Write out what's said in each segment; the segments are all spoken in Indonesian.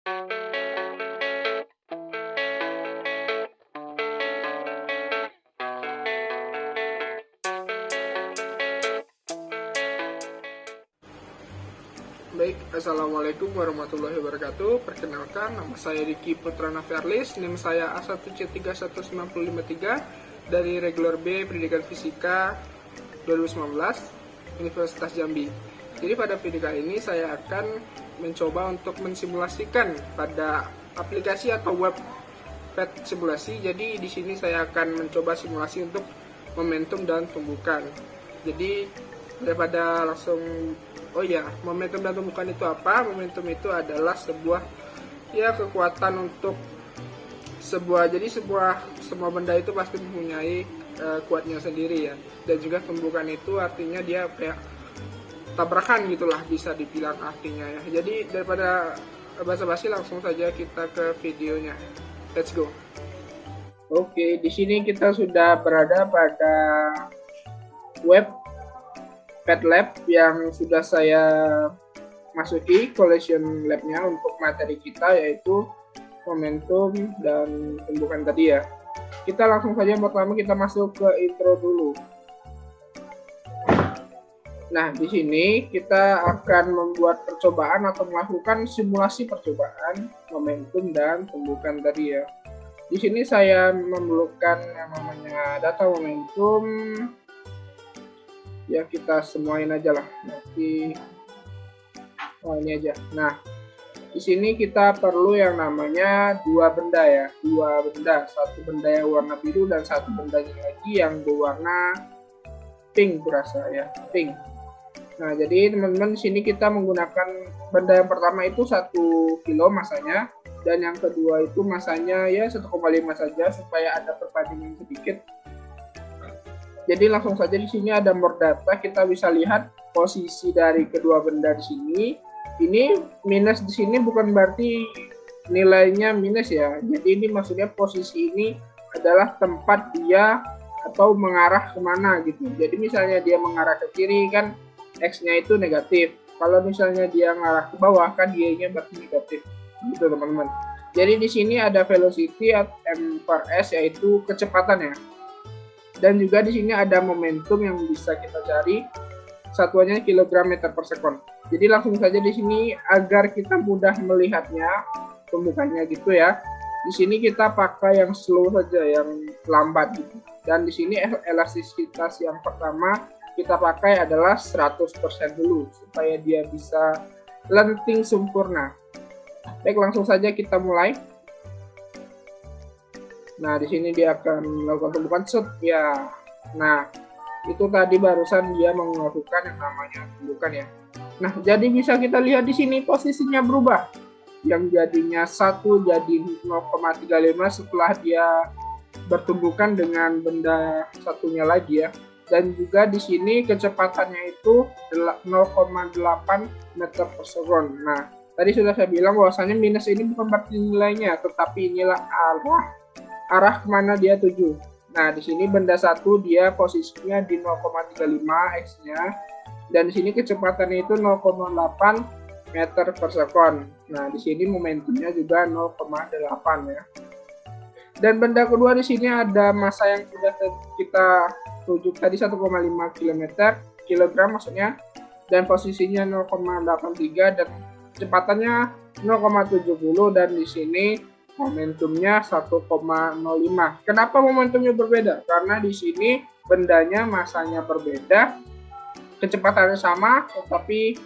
Baik, Assalamualaikum warahmatullahi wabarakatuh. Perkenalkan, nama saya Diki Putrana Ferlis, NIM saya A1C319553 dari Regular B Pendidikan Fisika 2019 Universitas Jambi. Jadi pada video kali ini saya akan mencoba untuk mensimulasikan pada aplikasi atau web pet simulasi. Jadi di sini saya akan mencoba simulasi untuk momentum dan tumbukan. Jadi daripada langsung momentum dan tumbukan itu apa? Momentum itu adalah sebuah kekuatan untuk semua benda itu pasti mempunyai kuatnya sendiri ya. Dan juga tumbukan itu artinya dia kayak tabrakan gitulah, bisa dibilang artinya ya. Jadi daripada basa-basi langsung saja kita ke videonya. Let's go. Oke, di sini kita sudah berada pada web Pet Lab yang sudah saya masuki collection labnya untuk materi kita, yaitu momentum dan tumbukan tadi ya. Kita langsung saja pertama kita masuk ke intro dulu. Nah, di sini kita akan membuat percobaan atau melakukan simulasi percobaan momentum dan tumbukan tadi ya. Di sini saya memerlukan yang namanya data momentum. Ya, kita semuain aja lah, nanti ini aja. Nah, di sini kita perlu yang namanya dua benda ya, satu benda yang warna biru dan satu benda lagi yang berwarna pink, berasa ya, pink. Nah, jadi teman-teman di sini kita menggunakan benda yang pertama itu 1 kilo masanya, dan yang kedua itu masanya ya 1,5 saja supaya ada perbandingan sedikit. Jadi langsung saja di sini ada more data, kita bisa lihat posisi dari kedua benda di sini. Ini minus di sini bukan berarti nilainya minus ya. Jadi ini maksudnya posisi ini adalah tempat dia atau mengarah kemana gitu. Jadi misalnya dia mengarah ke kiri kan X-nya itu negatif. Kalau misalnya dia mengarah ke bawah kan Y-nya berarti negatif. Gitu teman-teman. Jadi di sini ada velocity m/s yaitu kecepatan ya. Dan juga di sini ada momentum yang bisa kita cari, satuannya kilogram meter per sekon. Jadi langsung saja di sini agar kita mudah melihatnya, tumbukannya gitu ya. Di sini kita pakai yang slow saja, yang lambat gitu. Dan di sini elastisitas yang pertama kita pakai adalah 100% dulu supaya dia bisa lenting sempurna. Baik, langsung saja kita mulai. Nah, di sini dia akan melakukan tumbukan set ya. Nah, itu tadi barusan dia melakukan yang namanya tumbukan ya. Nah, jadi bisa kita lihat di sini posisinya berubah. Yang jadinya 1 jadi 0,35 setelah dia bertumbukan dengan benda satunya lagi ya. Dan juga di sini kecepatannya itu 0,8 meter per sekon. Nah, tadi sudah saya bilang bahwasanya minus ini bukan berarti nilainya, tetapi inilah arah kemana dia tuju. Nah, di sini benda satu dia posisinya di 0,35 X-nya, dan di sini kecepatannya itu 0,8 meter per sekon. Nah, di sini momentumnya juga 0,8 ya. Dan benda kedua di sini ada massa yang sudah kita tuju tadi 1,5 kilogram maksudnya, dan posisinya 0,83 dan kecepatannya 0,70, dan di sini momentumnya 1,05. Kenapa momentumnya berbeda? Karena di sini bendanya masanya berbeda, kecepatannya sama, tetapi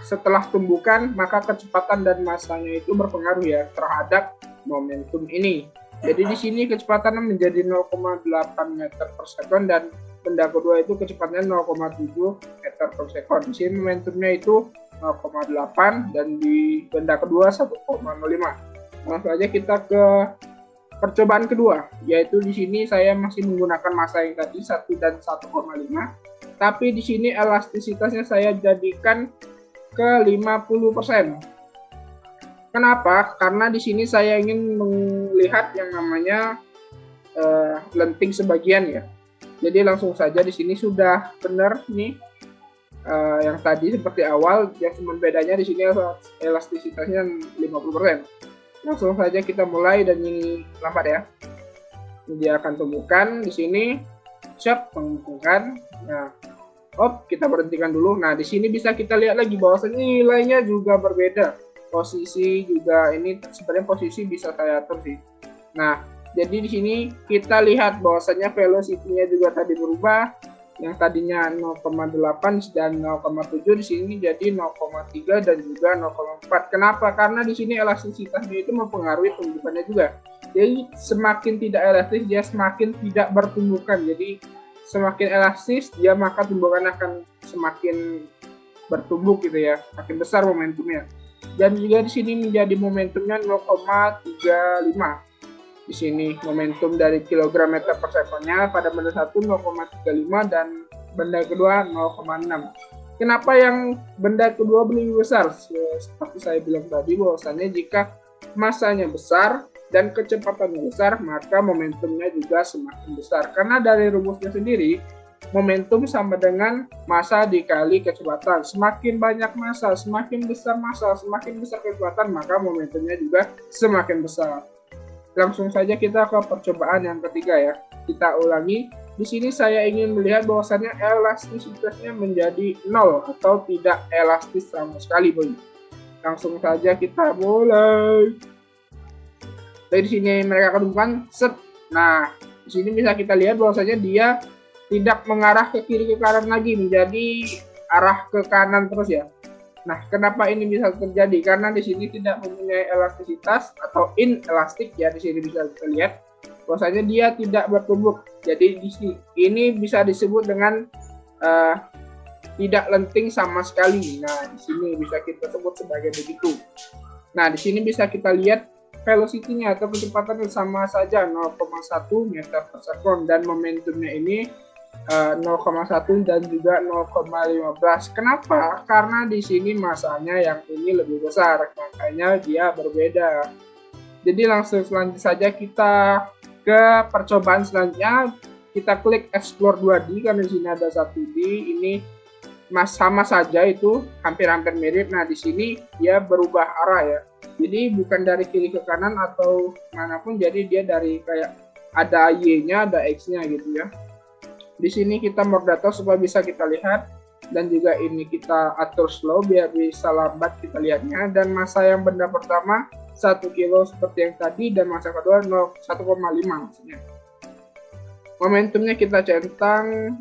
setelah tumbukan maka kecepatan dan masanya itu berpengaruh ya terhadap momentum ini. Jadi di sini kecepatannya menjadi 0,8 meter per sekon dan benda kedua itu kecepatannya 0,7 meter per sekon. Di sini momentumnya itu 0,8 dan di benda kedua 1,05. Langsung aja kita ke percobaan kedua, yaitu di sini saya masih menggunakan massa yang tadi 1 dan 1,5, tapi di sini elastisitasnya saya jadikan ke 50%. Kenapa? Karena di sini saya ingin melihat yang namanya lenting sebagian ya. Jadi langsung saja di sini sudah benar nih. Yang tadi seperti awal, yang cuma bedanya di sini elastisitasnya 50%. Langsung saja kita mulai, dan ini lambat ya. Dia akan tumbuhkan di sini, siap mengumpulkan. Nah, kita berhentikan dulu. Nah, di sini bisa kita lihat lagi bahwasanya nilainya juga berbeda. Posisi juga ini sebenarnya posisi bisa saya atur sih. Nah, jadi di sini kita lihat bahwasanya velocity-nya juga tadi berubah. Yang tadinya 0,8 dan 0,7 di sini jadi 0,3 dan juga 0,4. Kenapa? Karena di sini elastisitasnya itu mempengaruhi tumbukannya juga. Jadi semakin tidak elastis dia semakin tidak bertumbukan. Jadi semakin elastis dia maka tumbukan akan semakin bertumbuh gitu ya, makin besar momentumnya. Dan juga di sini menjadi momentumnya 0,35. Di sini momentum dari kilogram meter per sekonnya pada benda 1 0,35 dan benda kedua 0,6. Kenapa yang benda kedua lebih besar? Seperti saya bilang tadi bahwasannya jika masanya besar dan kecepatannya besar, maka momentumnya juga semakin besar. Karena dari rumusnya sendiri, momentum sama dengan massa dikali kecepatan. Semakin banyak massa, semakin besar kecepatan, maka momentumnya juga semakin besar. Langsung saja kita ke percobaan yang ketiga ya. Kita ulangi. Di sini saya ingin melihat bahwasannya elastisitasnya menjadi 0 atau tidak elastis sama sekali, boy. Langsung saja kita mulai. Dari sini mereka kedudukan set. Nah, di sini bisa kita lihat bahwasanya dia tidak mengarah ke kiri ke kanan lagi, menjadi arah ke kanan terus ya. Nah, kenapa ini bisa terjadi? Karena di sini tidak mempunyai elastisitas atau inelastik ya. Di sini bisa kita lihat bahwasanya dia tidak bertumbuh. Jadi di sini ini bisa disebut dengan tidak lenting sama sekali. Nah, di sini bisa kita sebut sebagai begitu. Nah, di sini bisa kita lihat velocity-nya atau kecepatannya sama saja 0,1 meter per sekon dan momentumnya ini 0,1 dan juga 0,15. Kenapa? Karena di sini masanya yang ini lebih besar, makanya dia berbeda. Jadi langsung selanjutnya saja kita ke percobaan selanjutnya. Kita klik explore 2D karena di sini ada 1D. Ini sama saja itu hampir-hampir mirip. Nah, di sini dia berubah arah ya. Jadi bukan dari kiri ke kanan atau manapun, jadi dia dari kayak ada Y-nya, ada X-nya gitu ya. Di sini kita merge data supaya bisa kita lihat, dan juga ini kita atur slow biar bisa lambat kita lihatnya. Dan massa yang benda pertama 1 kilo seperti yang tadi, dan massa kedua 1,5 maksudnya. Momentumnya kita centang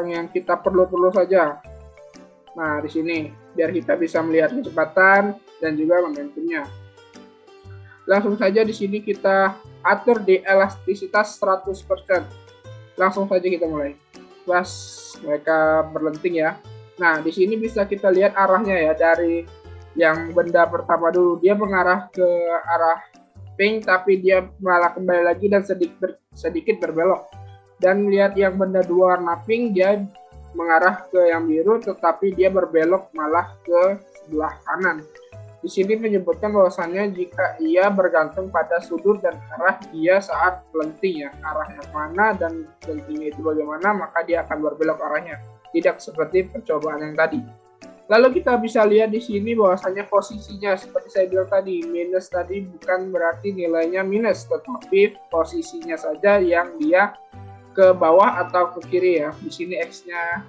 yang kita perlu saja. Nah, di sini biar kita bisa melihat kecepatan dan juga momentumnya. Langsung saja di sini kita atur di elastisitas 100%. Langsung saja kita mulai. Pas mereka berlenting ya. Nah, di sini bisa kita lihat arahnya ya, dari yang benda pertama dulu dia mengarah ke arah pink, tapi dia malah kembali lagi dan sedikit berbelok. Dan lihat yang benda dua warna pink, dia mengarah ke yang biru tetapi dia berbelok malah ke sebelah kanan. Di sini menyebutkan bahwasannya jika ia bergantung pada sudut dan arah dia saat lenting ya, arah yang mana dan lentingnya itu bagaimana, maka dia akan berbelok arahnya. Tidak seperti percobaan yang tadi. Lalu kita bisa lihat di sini bahwasannya posisinya seperti saya bilang tadi, minus tadi bukan berarti nilainya minus, tetapi posisinya saja yang dia ke bawah atau ke kiri ya. Di sini X-nya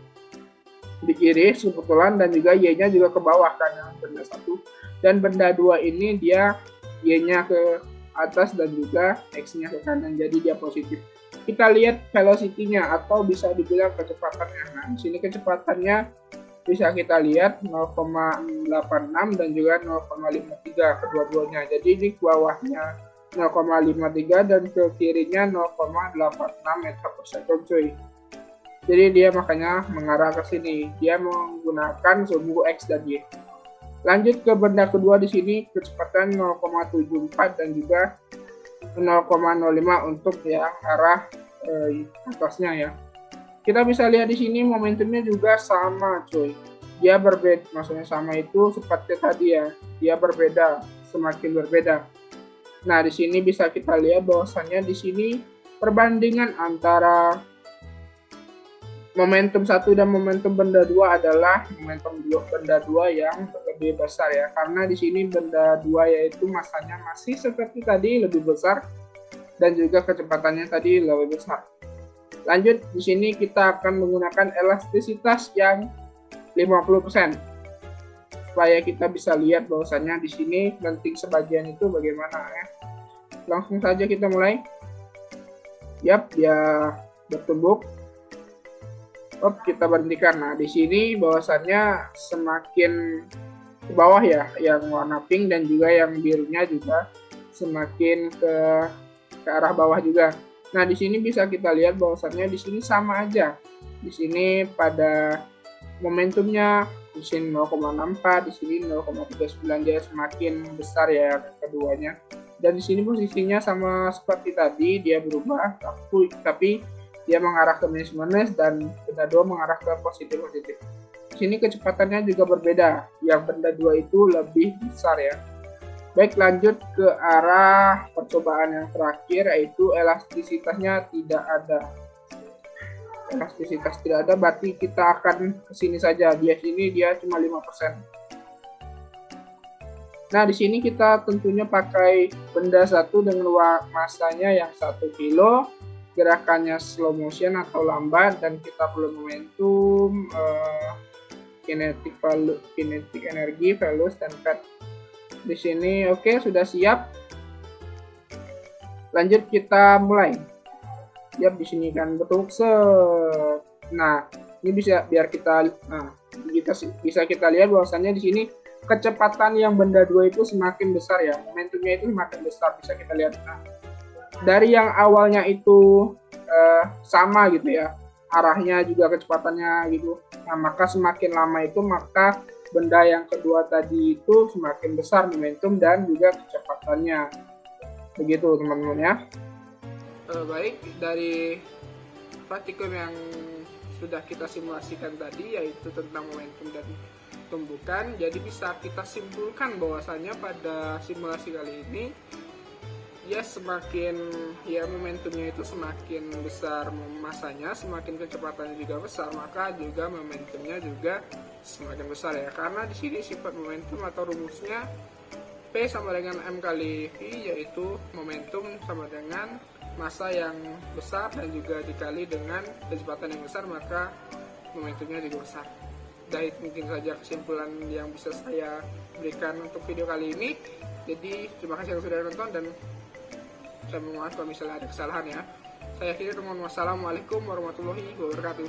di kiri kebetulan, dan juga Y-nya juga ke bawah karena benda satu. Dan benda dua ini dia Y-nya ke atas dan juga X-nya ke kanan, jadi dia positif. Kita lihat velocity-nya atau bisa dibilang kecepatannya. Nah, di sini kecepatannya bisa kita lihat 0,86 dan juga 0,53 kedua-duanya. Jadi di bawahnya 0,53 dan ke kirinya 0,86 meter per second cuy. Jadi dia makanya mengarah ke sini. Dia menggunakan sumbu X dan Y. Lanjut ke benda kedua di sini kecepatan 0,74 dan juga 0,05 untuk yang arah atasnya ya. Kita bisa lihat di sini momentumnya juga sama cuy. Dia berbeda, maksudnya sama itu seperti tadi ya. Dia berbeda, semakin berbeda. Nah, di sini bisa kita lihat bahwasannya di sini perbandingan antara momentum 1 dan momentum benda 2 adalah momentum benda 2 yang lebih besar ya, karena di sini benda dua yaitu masanya masih seperti tadi lebih besar dan juga kecepatannya tadi lebih besar. Lanjut, di sini kita akan menggunakan elastisitas yang 50% supaya kita bisa lihat bahwasannya di sini lenting sebagian itu bagaimana ya. Langsung saja kita mulai. Yap, dia bertumbuk. Kita berhentikan. Nah, di sini bahwasannya semakin ke bawah ya, yang warna pink dan juga yang birunya juga semakin ke arah bawah juga. Nah, di sini bisa kita lihat bahwasannya di sini sama aja. Di sini pada momentumnya di sini 0,64, di sini 0,39, dia semakin besar ya keduanya. Dan di sini posisinya sama seperti tadi, dia berubah, tapi dia mengarah ke minus dan benda dua mengarah ke positif. Di sini kecepatannya juga berbeda, yang benda dua itu lebih besar ya. Baik, lanjut ke arah percobaan yang terakhir, yaitu elastisitasnya tidak ada. Elastisitas tidak ada, berarti kita akan ke sini saja. Dia sini dia cuma 5%. Nah, di sini kita tentunya pakai benda satu dengan masanya yang 1 kilo, gerakannya slow motion atau lambat, dan kita perlu momentum, kinetic energi, velocity, dan pad. Di sini oke, sudah siap. Lanjut kita mulai. Yap, di sini kan betul. Nah, ini bisa kita lihat bahwasannya di sini kecepatan yang benda dua itu semakin besar ya, momentumnya itu semakin besar, bisa kita lihat. Nah, dari yang awalnya itu sama gitu ya, arahnya juga kecepatannya gitu. Nah, maka semakin lama itu maka benda yang kedua tadi itu semakin besar momentum dan juga kecepatannya. Begitu teman-teman ya. Baik, dari praktikum yang sudah kita simulasikan tadi yaitu tentang momentum dan tumbukan, jadi bisa kita simpulkan bahwasanya pada simulasi kali ini ya semakin ya momentumnya itu semakin besar masanya, semakin kecepatannya juga besar, maka juga momentumnya juga semakin besar ya. Karena di sini sifat momentum atau rumusnya P sama dengan M kali V, yaitu momentum sama dengan massa yang besar dan juga dikali dengan kecepatan yang besar, maka momentumnya juga besar. Dan itu mungkin saja kesimpulan yang bisa saya berikan untuk video kali ini. Jadi terima kasih yang sudah nonton dan saya mohon maaf kalau misalnya ada kesalahan ya. Saya akhiri dengan wassalamualaikum warahmatullahi wabarakatuh.